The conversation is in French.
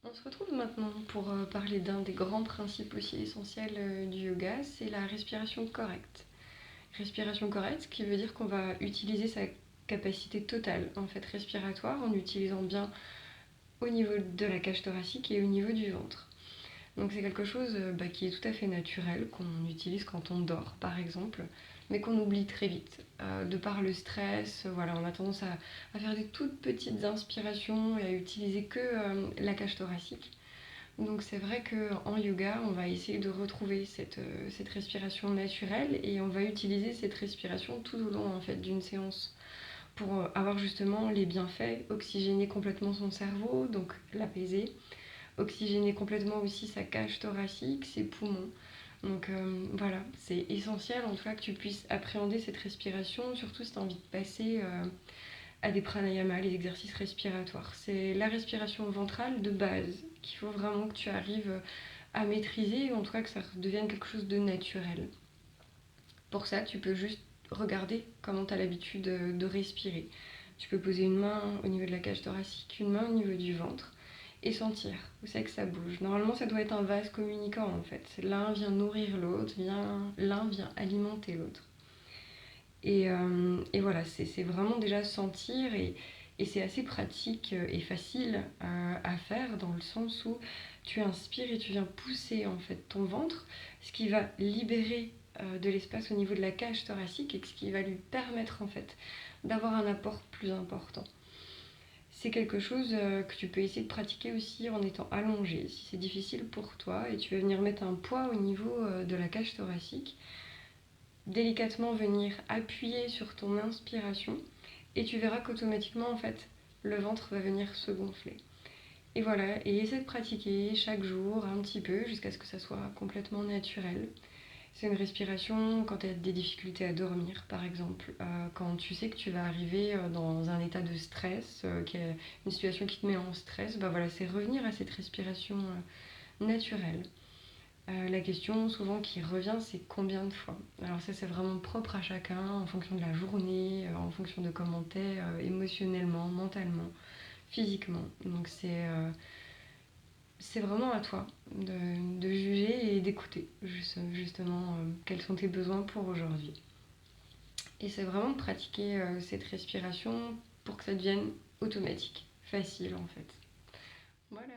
On se retrouve maintenant pour parler d'un des grands principes aussi essentiels du yoga, c'est la respiration correcte. Respiration correcte, ce qui veut dire qu'on va utiliser sa capacité totale en fait respiratoire en utilisant bien au niveau de la cage thoracique et au niveau du ventre. Donc c'est quelque chose qui est tout à fait naturel, qu'on utilise quand on dort par exemple, mais qu'on oublie très vite. De par le stress, voilà, on a tendance à faire des toutes petites inspirations et à utiliser que la cage thoracique. Donc c'est vrai qu'en yoga, on va essayer de retrouver cette respiration naturelle et on va utiliser cette respiration tout au long en fait, d'une séance pour avoir justement les bienfaits, oxygéner complètement son cerveau, donc l'apaiser, oxygéner complètement aussi sa cage thoracique, ses poumons. Donc voilà, c'est essentiel en tout cas que tu puisses appréhender cette respiration, surtout si tu as envie de passer à des pranayamas, les exercices respiratoires. C'est la respiration ventrale de base qu'il faut vraiment que tu arrives à maîtriser, ou en tout cas que ça devienne quelque chose de naturel. Pour ça, tu peux juste regarder comment tu as l'habitude de respirer. Tu peux poser une main au niveau de la cage thoracique, une main au niveau du ventre, et sentir où c'est que ça bouge. Normalement, ça doit être un vase communicant en fait. L'un vient nourrir l'autre, l'un vient alimenter l'autre. Et voilà, c'est vraiment déjà sentir et c'est assez pratique et facile à faire dans le sens où tu inspires et tu viens pousser en fait ton ventre, ce qui va libérer de l'espace au niveau de la cage thoracique et ce qui va lui permettre en fait d'avoir un apport plus important. C'est quelque chose que tu peux essayer de pratiquer aussi en étant allongé si c'est difficile pour toi et tu vas venir mettre un poids au niveau de la cage thoracique, délicatement venir appuyer sur ton inspiration et tu verras qu'automatiquement en fait le ventre va venir se gonfler. Et voilà, et essaie de pratiquer chaque jour un petit peu jusqu'à ce que ça soit complètement naturel. C'est une respiration quand tu as des difficultés à dormir par exemple, quand tu sais que tu vas arriver dans un état de stress, qu'il y a une situation qui te met en stress, bah voilà, c'est revenir à cette respiration naturelle. La question souvent qui revient, c'est combien de fois. Alors ça, c'est vraiment propre à chacun, en fonction de la journée, en fonction de comment t'es émotionnellement, mentalement, physiquement. Donc c'est vraiment à toi de juger et d'écouter justement quels sont tes besoins pour aujourd'hui. Et c'est vraiment de pratiquer cette respiration pour que ça devienne automatique, facile en fait. Voilà.